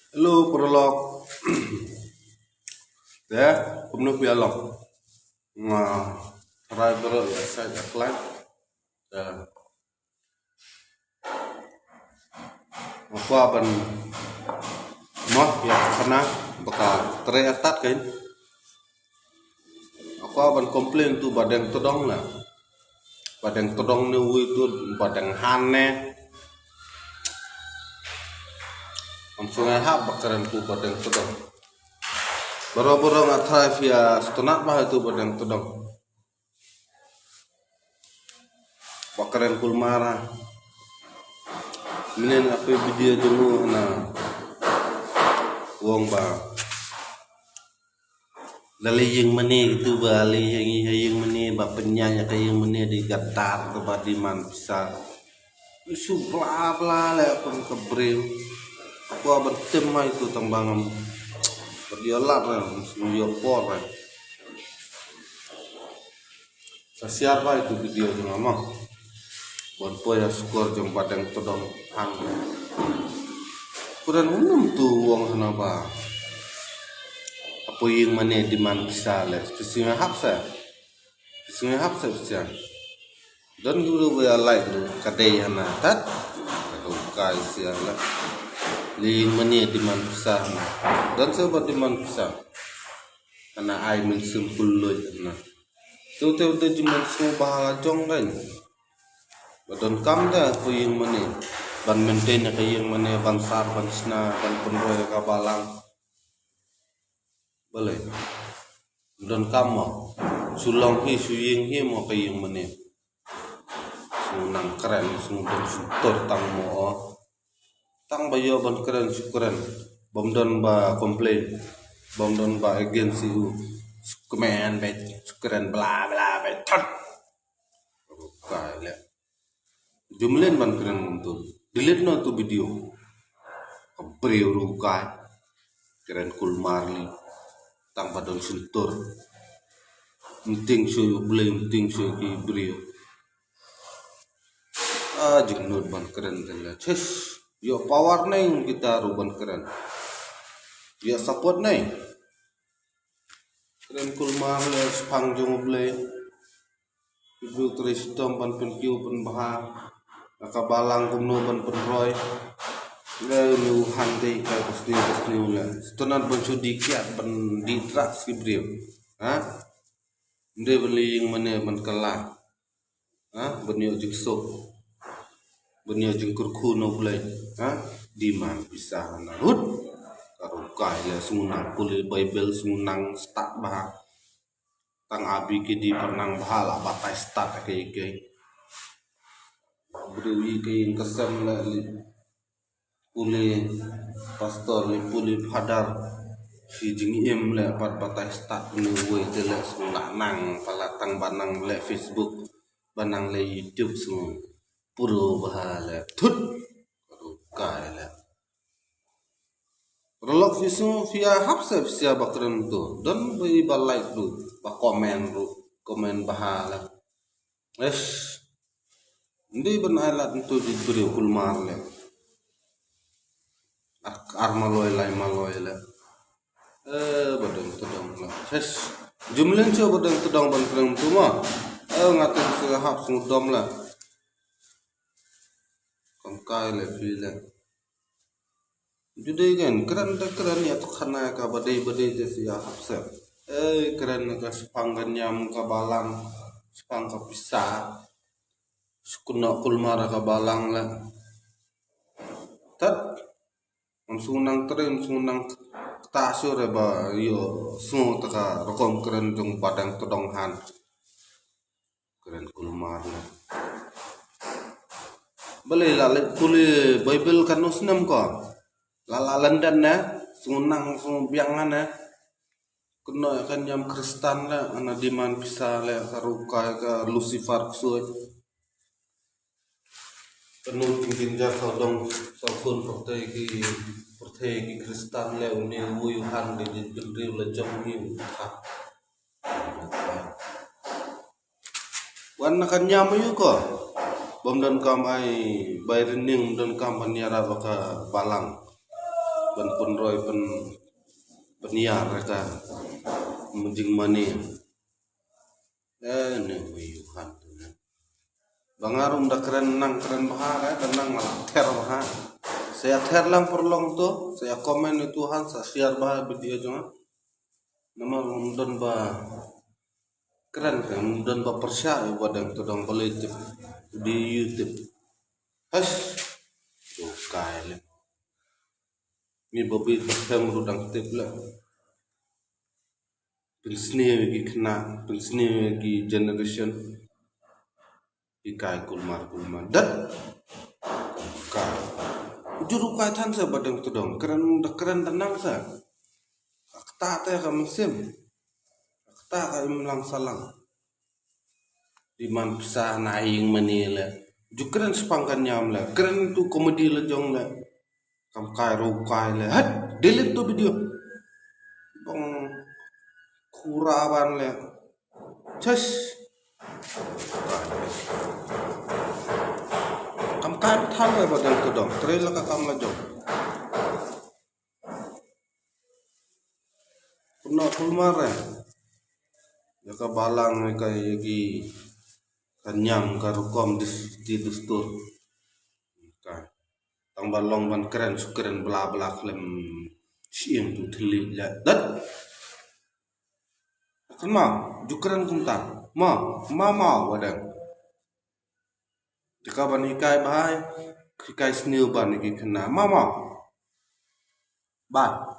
Hello, prolog. Ya, penuh dialog. Nah, driver ya saya apply. Ya, aku akan mah ya pernah bakal teriatat kan. Aku akan komplain tu badang todong lah. Badang todong ni itu badang hane. Langsung hab bakaran tu badang todong. Boro-boro ngatrai via stonat bah itu badang todong. Bakaran kulmara. Minen apa video dulu na wong ba laliyeng mani itu ba laliyeng mani ba penyanya kayeng mani di gatar ke badiman bisa isu bla bla le pun kebreu aku abetem itu tembangam berdiolat semua por siapa itu video tu mama buat ya skor jeng padang todong hang kurang umum tu wong kenapa apa yang mana di man bisa le spesinya hapsa bisa dan guru ya like tu kadai hana tat aku kai siala ling mana di man bisa dan sebab di man bisa karena ai min simpul loy na tu di man semua bahala jong kan badan kam dah aku yang mana ban maintain ya yang mana ban sar ban sna ban penroy ka balang boleh dan kam mau sulong hi suying hi mau kay yang mana sunang keren sunang sutor tang mo tang bayo ban keren syukuran bom don ba komplain bom don ba agensi u kemen bet syukuran bla bla bet thot kai le jumlen ban keren untuk delete no tu video kebreu rukai keren kulmarli tang badon suntur penting suyu blame penting suyu ki breu jenut ban keren tela ches yo power nai kita ruban keren yo support nai keren kulmarli spang jong blame ibu kristom ban penkiu ban bahar nakabalang kumno ban penroy lu hantai ka pasti ula stonat ban sudikiat ban ditrak skibreu ha nde beli yang mana ban kelah ha benyo jiksok benyo jingkurku no bulai ha di man bisa na hut karo kai le sunang puli bible sunang stat bah tang abi ke di penang bahala batai stat ke beri ke kesam la puli pastor li puli hadar si jingiem le pat batai stat ni we tele sunang nang palatang banang le Facebook banang le YouTube semua puro bahala thut kai le relok visu via hapsa via bakran tu don beri balai tu ba komen bahala Hindi benalat itu diberi kulmar le. Armaloy lay maloy le. Badang todong la. Ses jumlen cho badang todong ban krem tu ma. Ngaten se hap sungdom la. Kongkai le pile. Jude kan keren ya tu khana ka badai jesi ya hap se. Keren ka sepanggan nyam ka balang sepang ka pisah. Sukuna kulmara ka balang la tat sunang tren sunang tasur ba yo sungo taka rokom keren jong padang todong han keren kulmar la bale la puli bible kanus nam ko la London na sunang sung biangan na kuno kan jam kristan la ana diman bisa la karuka ka Lucifer suai penuh tinggal sodong sokun pertei ki Kristen le uni uyuhan di jendri lejong ni wan kan nyam yu ko bom dan kam ai bayrening dan kam paniara baka balang ban pun roy penyiar ka menjing mani ne huyuhan bangarum da keren bahar tenang malah ter bahar saya ter lang perlong tu saya komen itu han saya share bahar video cuma nama mundon ba keren kan mundon ba persya wadang tudang politik di YouTube has tuh kaya ni babi terkem rudang tip lah pilsni lagi kena pilsni lagi generation ikai kulmar dat kai juru kai than sa badang tudong keren tenang sa akta te ka musim akta ka imlang salang di man pisah naing manila jukren sepangkan nyam la keren tu komedi la jong la kam kai ro kai la hat delete tu video bong kuraban la chas kam kai than la badang tudong trail la ka kam la jong puno kulmar ya ka balang ka yagi kanyam karukom di dustur kan tang balong ban keren sukren bla bla klem siem tu thili la dat kan ma jukren kumtan ma wadang jika ban ikai bahai ikai sniu ban iki kena ma ba